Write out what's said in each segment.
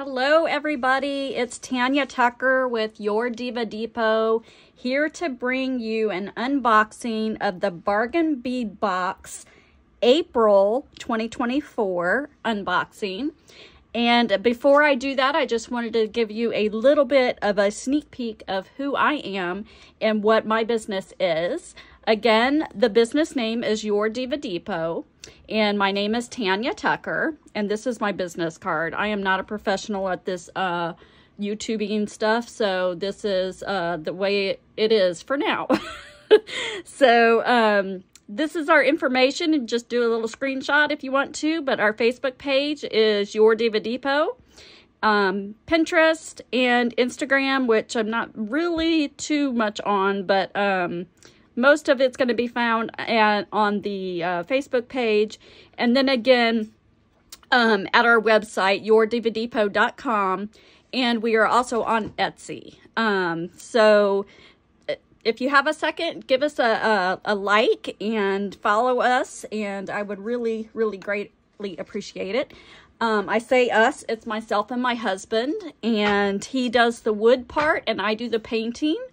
Hello everybody, it's Tanya Tucker with Your Diva Depot, here to bring you an unboxing of the Bargain Bead Box April 2024 unboxing. And before I do that, I just wanted to give you a little bit of a sneak peek of who I am and what my business is. Again, the business name is Your Diva Depot, and my name is Tanya Tucker, and this is my business card. I am not a professional at this YouTubing stuff, so this is the way it is for now. So this is our information, and just do a little screenshot if you want to, but our Facebook page is Your Diva Depot. Pinterest and Instagram, which I'm not really too much on, but most of it's going to be found on the Facebook page. And then again, at our website, yourdivadepot.com. And we are also on Etsy. So if you have a second, give us a like and follow us. And I would really, really greatly appreciate it. I say us, it's myself and my husband. And he does the wood part and I do the painting.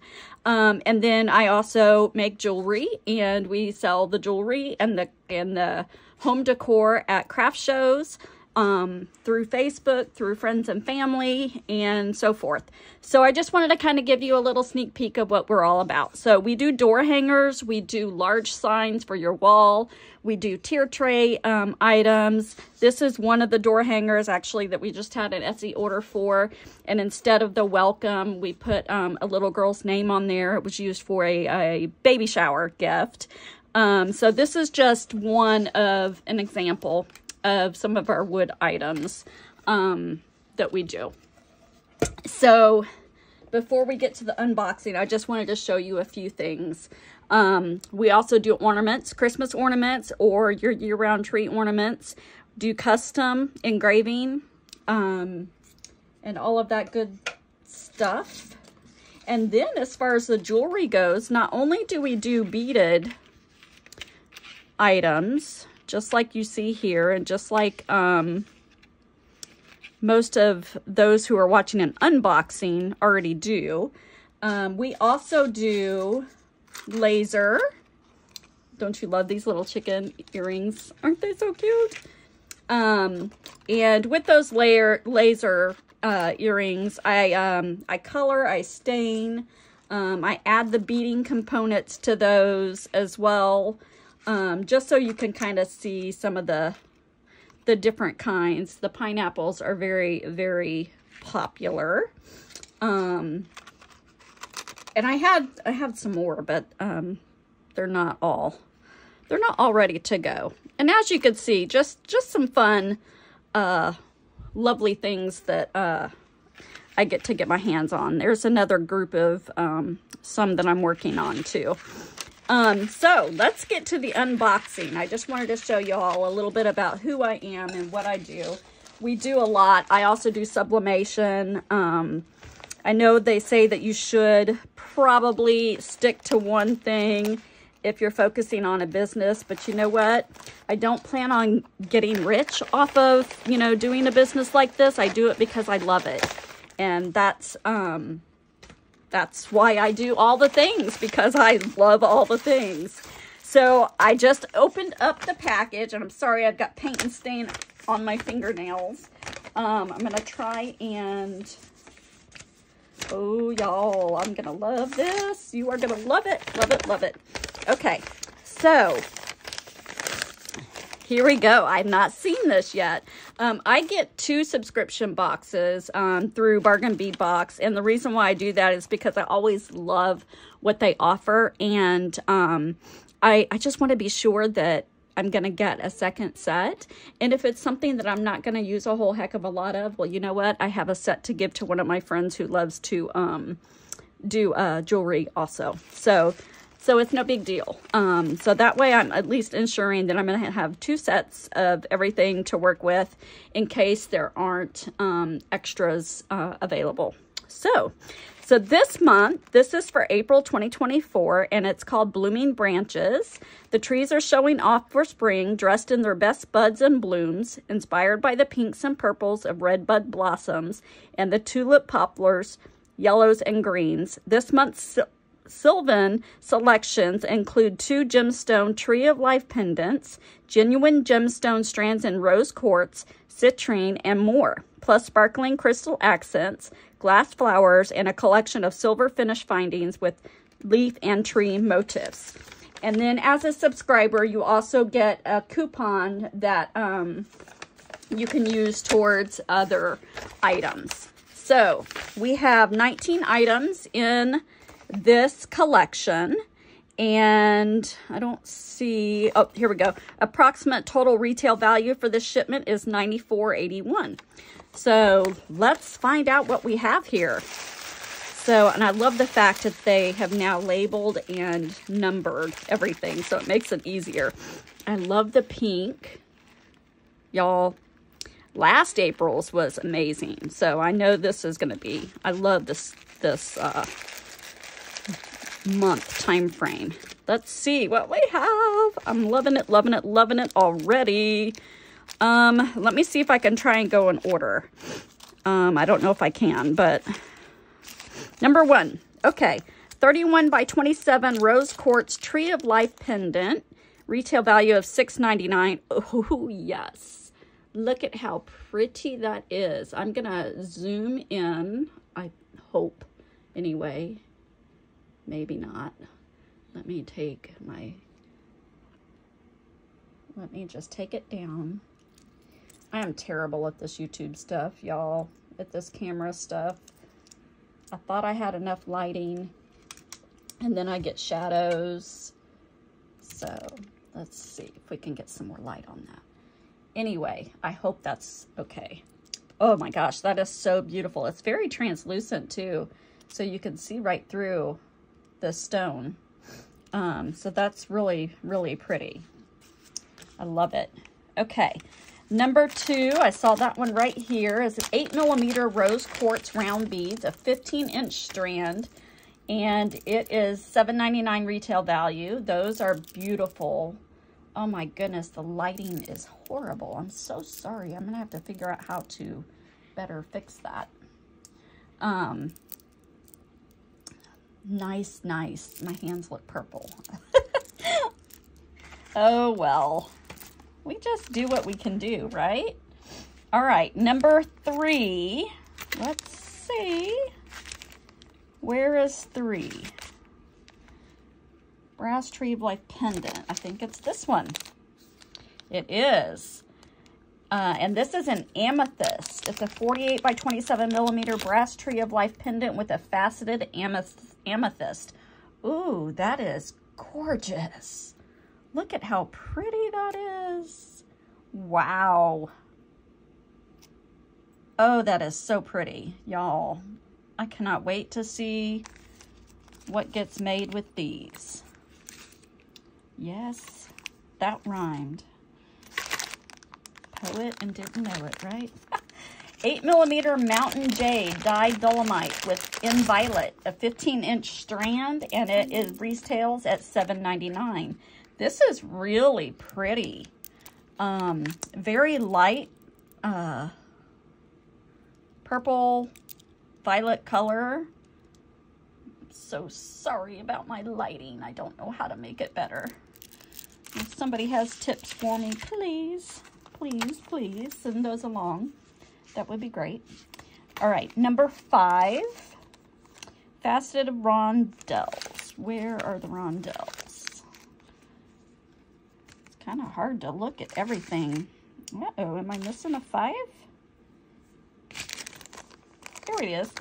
And then I also make jewelry, and we sell the jewelry and the home decor at craft shows, through Facebook, through friends and family, and so forth. So I just wanted to kind of give you a little sneak peek of what we're all about. So we do door hangers, we do large signs for your wall, we do tier tray items. This is one of the door hangers actually that we just had an Etsy order for, and instead of the welcome, we put a little girl's name on there. It was used for a baby shower gift. So this is just one of an example of some of our wood items that we do. So before we get to the unboxing, I just wanted to show you a few things. We also do ornaments, Christmas ornaments, or your year-round tree ornaments, do custom engraving, and all of that good stuff. And then as far as the jewelry goes, not only do we do beaded items, just like you see here, and just like most of those who are watching an unboxing already do. We also do laser. Don't you love these little chicken earrings? Aren't they so cute? And with those laser earrings, I color, I stain, I add the beading components to those as well. Just so you can kind of see some of the different kinds. The pineapples are very, very popular. And I had some more, but they're not all ready to go. And as you can see, just some fun, lovely things that I get to get my hands on. There's another group of some that I'm working on too. So let's get to the unboxing. I just wanted to show you all a little bit about who I am and what I do. We do a lot. I also do sublimation. I know they say that you should probably stick to one thing if you're focusing on a business, but you know what? I don't plan on getting rich off of, doing a business like this. I do it because I love it. And that's why I do all the things, because I love all the things. So I just opened up the package, and I'm sorry I've got paint and stain on my fingernails. I'm going to try and, oh y'all, I'm going to love this. You are going to love it, love it, love it. Okay, so here we go. I've not seen this yet. I get 2 subscription boxes through Bargain Bead Box, and the reason why I do that is because I always love what they offer, and I just want to be sure that I'm going to get a second set. And if it's something that I'm not going to use a whole heck of a lot of, well, you know what? I have a set to give to one of my friends who loves to do jewelry also. So it's no big deal. So that way I'm at least ensuring that I'm going to have 2 sets of everything to work with in case there aren't extras available. So So this month, this is for April 2024, and it's called Blooming Branches. The trees are showing off for spring, dressed in their best buds and blooms, inspired by the pinks and purples of red bud blossoms and the tulip poplars, yellows and greens. This month's Sylvan selections include 2 gemstone Tree of Life pendants, genuine gemstone strands in rose quartz, citrine, and more, plus sparkling crystal accents, glass flowers, and a collection of silver finish findings with leaf and tree motifs. And then as a subscriber, you also get a coupon that you can use towards other items. So we have 19 items in this collection, and I don't see, oh, here we go. Approximate total retail value for this shipment is $94.81. So let's find out what we have here. So, and I love the fact that they have now labeled and numbered everything, so it makes it easier. I love the pink. Y'all, last April's was amazing, so I know this is going to be, I love this month time frame. Let's see what we have. I'm loving it, loving it, loving it already. Let me see if I can try and go in order. I don't know if I can, but number 1, okay, 31 by 27 rose quartz Tree of Life pendant, retail value of $6.99. Oh yes, look at how pretty that is. I'm gonna zoom in, I hope, anyway. Maybe not. Let me just take it down. I am terrible at this YouTube stuff, y'all, at this camera stuff. I thought I had enough lighting, and then I get shadows. So let's see if we can get some more light on that. Anyway, I hope that's okay. Oh my gosh, that is so beautiful. It's very translucent too, so you can see right through the stone. So that's really, really pretty. I love it. Okay, number 2, I saw that one right here, is an 8mm rose quartz round beads, a 15-inch strand, and it is $7.99 retail value. Those are beautiful. Oh my goodness, the lighting is horrible. I'm so sorry. I'm gonna have to figure out how to better fix that. Nice, nice. My hands look purple. Oh, well. We just do what we can do, right? All right, number 3. Let's see. Where is 3? Brass Tree of Life pendant. I think it's this one. It is. And this is an amethyst. It's a 48 by 27mm brass Tree of Life pendant with a faceted amethyst. Ooh, that is gorgeous. Look at how pretty that is. Wow. Oh, that is so pretty, y'all. I cannot wait to see what gets made with these. Yes, that rhymed. Poet and didn't know it, right? 8mm Mountain Jade dyed dolomite in violet, a 15-inch strand, and it retails at $7.99. This is really pretty. Very light purple violet color. I'm so sorry about my lighting. I don't know how to make it better. If somebody has tips for me, please, please, please send those along. That would be great. All right, number 5, faceted rondelles. Where are the rondelles? It's kind of hard to look at everything. Uh-oh, am I missing a 5? Here it is.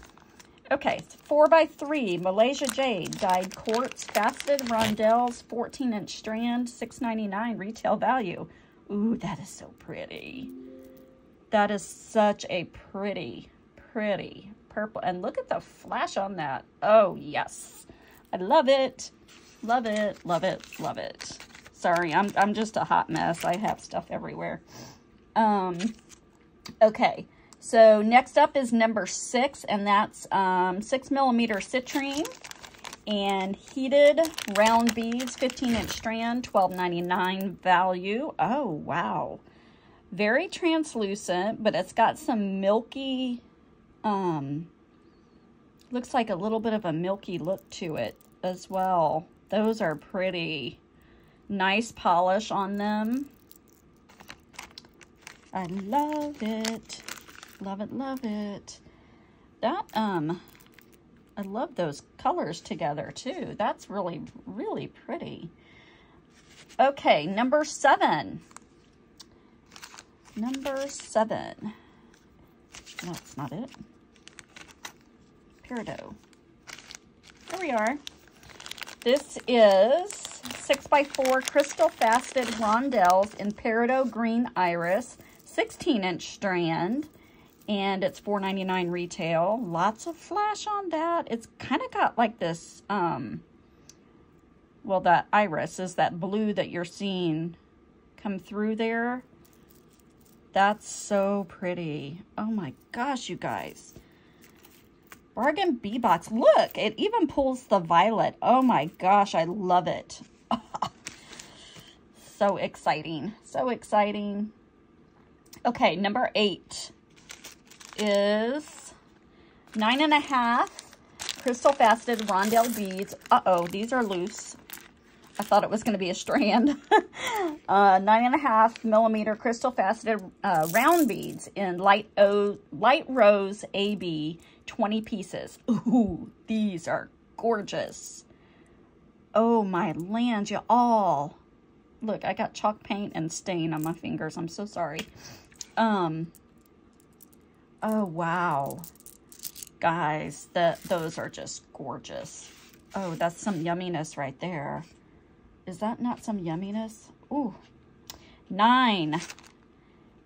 Okay, it's 4x3 Malaysia Jade dyed quartz faceted rondelles, 14-inch strand, $6.99 retail value. Ooh, that is so pretty. That is such a pretty, pretty purple. And look at the flash on that. Oh, yes. I love it. Love it, love it, love it. Sorry, I'm just a hot mess. I have stuff everywhere. Okay, So next up is number 6, and that's 6mm citrine and heated round beads, 15-inch strand, $12.99 value. Oh, wow. Very translucent, but it's got some milky, looks like a little bit of a milky look to it as well. Those are pretty. Nice polish on them. I love it. Love it, love it. That, I love those colors together too. That's really, really pretty. Okay, number 7. Number 7. No, that's not it. Peridot. There we are. This is 6x4 crystal faceted rondelles in Peridot Green Iris, 16-inch strand, and it's $4.99 retail. Lots of flash on that. It's kind of got like this, well, that iris is that blue that you're seeing come through there. That's so pretty. Oh my gosh, you guys. Bargain bee box. Look, it even pulls the violet. Oh my gosh, I love it. So exciting. So exciting. Okay, number 8 is 9.5 crystal faceted rondelle beads. Uh-oh, these are loose. I thought it was going to be a strand. 9.5mm crystal faceted round beads in light rose AB, 20 pieces. Ooh, these are gorgeous. Oh my land, you all. Look, I got chalk paint and stain on my fingers. I'm so sorry. Oh wow. Guys, those are just gorgeous. Oh, that's some yumminess right there. Is that not some yumminess? Ooh. 9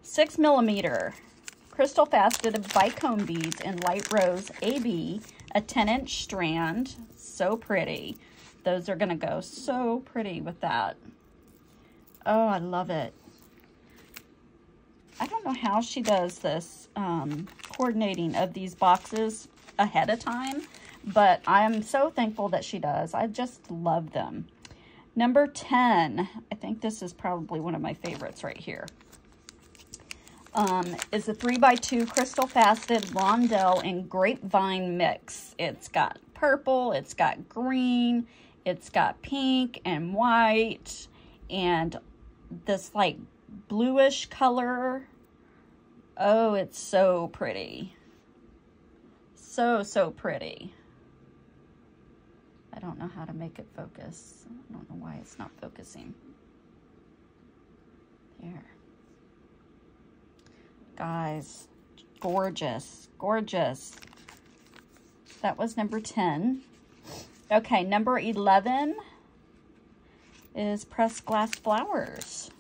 6mm crystal faceted bicone beads in light rose AB, a 10-inch strand. So pretty. Those are gonna go so pretty with that. Oh, I love it. I don't know how she does this coordinating of these boxes ahead of time, but I'm so thankful that she does. I just love them. Number 10, I think this is probably one of my favorites right here, is a 3x2 crystal faceted rondelle and grapevine mix. It's got purple, it's got green, it's got pink and white, and this like bluish color. Oh, it's so pretty. So, so pretty. I don't know how to make it focus. I don't know why it's not focusing. There. Guys, gorgeous, gorgeous. That was number 10. Okay, number 11 is pressed glass flowers.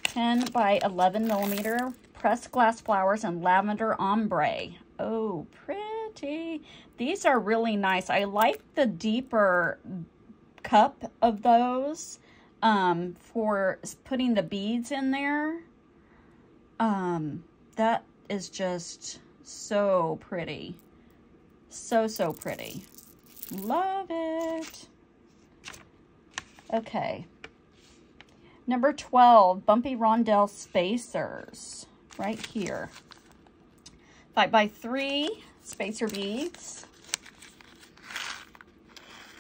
10x11mm pressed glass flowers and lavender ombre. Oh, pretty. These are really nice. I like the deeper cup of those for putting the beads in there. That is just so pretty. So, so pretty. Love it. Okay. Number 12, Bumpy Rondelle Spacers. Right here. 5x3 spacer beads.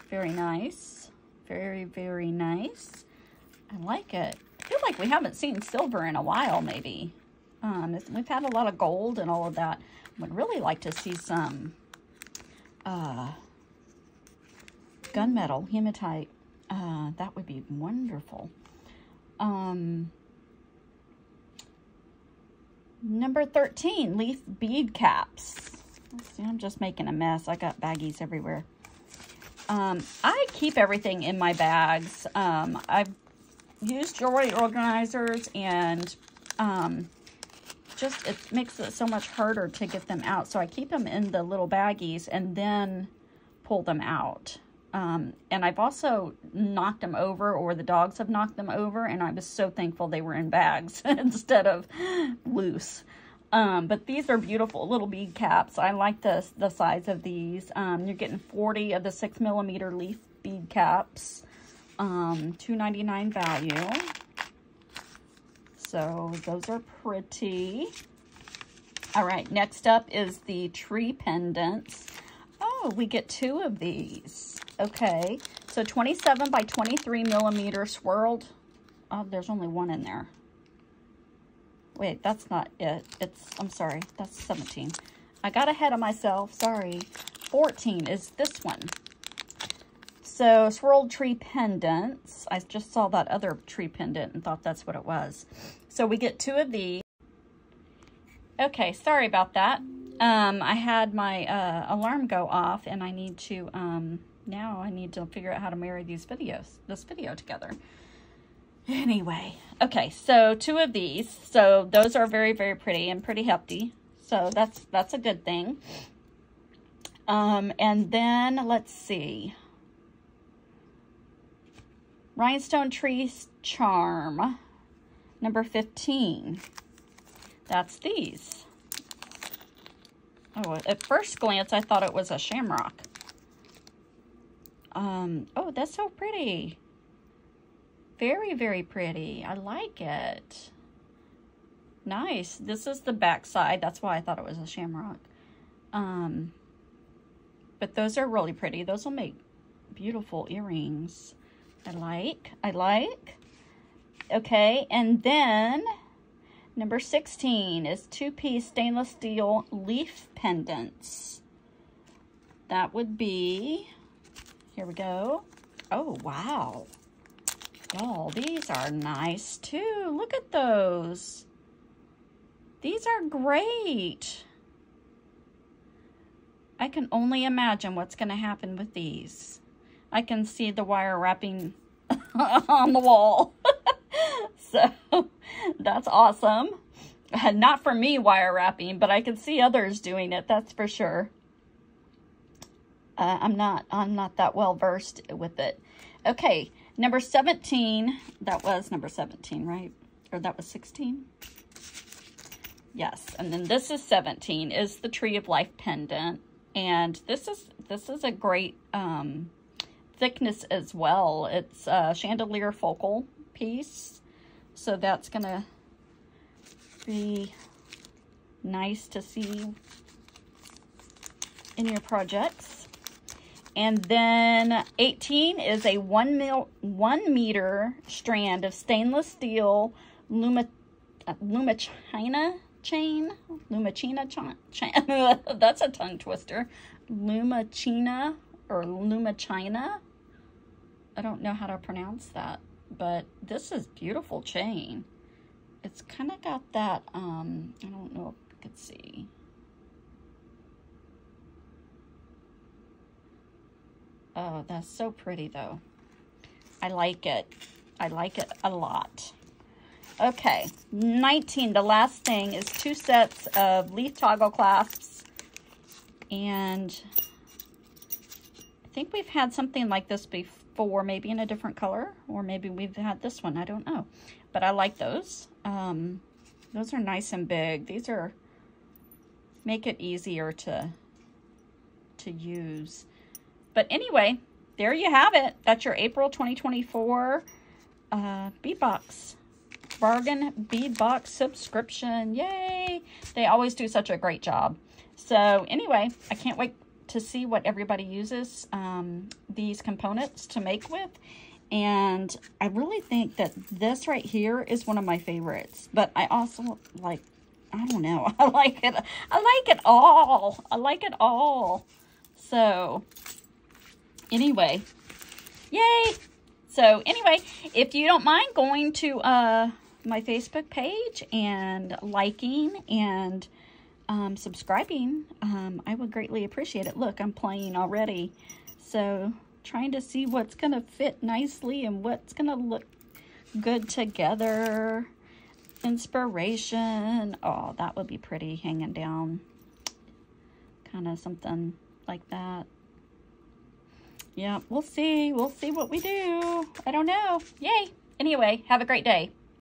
Very nice. Very, very nice. I like it. I feel like we haven't seen silver in a while, maybe. We've had a lot of gold and all of that. I would really like to see some gunmetal, hematite. That would be wonderful. Number 13, leaf bead caps. Let's see, I'm just making a mess. I got baggies everywhere. I keep everything in my bags. I've used jewelry organizers, and just it makes it so much harder to get them out. So I keep them in the little baggies and then pull them out. And I've also knocked them over, or the dogs have knocked them over, and I was so thankful they were in bags instead of loose. But these are beautiful little bead caps. I like the size of these. You're getting 40 of the 6mm leaf bead caps. $2.99 value. So those are pretty. All right, next up is the tree pendants. Oh, we get 2 of these. Okay, so 27 by 23mm swirled. Oh, there's only 1 in there. Wait, that's not it. I'm sorry, that's 17. I got ahead of myself, sorry. 14 is this one. So, swirled tree pendants. I just saw that other tree pendant and thought that's what it was. So, we get 2 of these. Okay, sorry about that. I had my alarm go off, and I need to, now I need to figure out how to marry this video together. Anyway, okay, so 2 of these. So those are very, very pretty and pretty hefty. So that's a good thing. And then let's see. Rhinestone Tree Charm, number 15. That's these. Oh, at first glance, I thought it was a shamrock. Oh, that's so pretty. Very, very pretty. I like it. Nice. This is the back side. That's why I thought it was a shamrock. But those are really pretty. Those will make beautiful earrings. I like. Okay, and then number 16 is 2-piece stainless steel leaf pendants. That would be, here we go. Oh, wow. Oh, these are nice too. Look at those. These are great. I can only imagine what's going to happen with these. I can see the wire wrapping on the wall. So, that's awesome. Not for me wire wrapping, but I can see others doing it, that's for sure. I'm not that well versed with it. Okay. Number 17, that was number 17, right? Or that was 16? Yes, and then this is 17, is the Tree of Life pendant. And this is a great thickness as well. It's a chandelier focal piece. So that's going to be nice to see in your projects. And then 18 is a 1 meter strand of stainless steel Lumachina chain. That's a tongue twister. Lumachina or Lumachina. I don't know how to pronounce that, but this is beautiful chain. It's kind of got that, I don't know if you could see. Oh, that's so pretty, though. I like it. I like it a lot. Okay, 19. The last thing is 2 sets of leaf toggle clasps. And I think we've had something like this before, maybe in a different color. Or maybe we've had this one. I don't know. But I like those. Those are nice and big. These are make it easier to use. But anyway, there you have it. That's your April 2024 bead box. Bargain bead box subscription. Yay! They always do such a great job. So anyway, I can't wait to see what everybody uses these components to make with. And I really think that this right here is one of my favorites. But I also like, I don't know. I like it. I like it all. I like it all. So anyway, yay. So anyway, if you don't mind going to my Facebook page and liking and subscribing, I would greatly appreciate it. Look, I'm playing already. So trying to see what's going to fit nicely and what's going to look good together. Inspiration. Oh, that would be pretty hanging down. Kind of something like that. Yeah, we'll see. We'll see what we do. I don't know. Yay. Anyway, have a great day.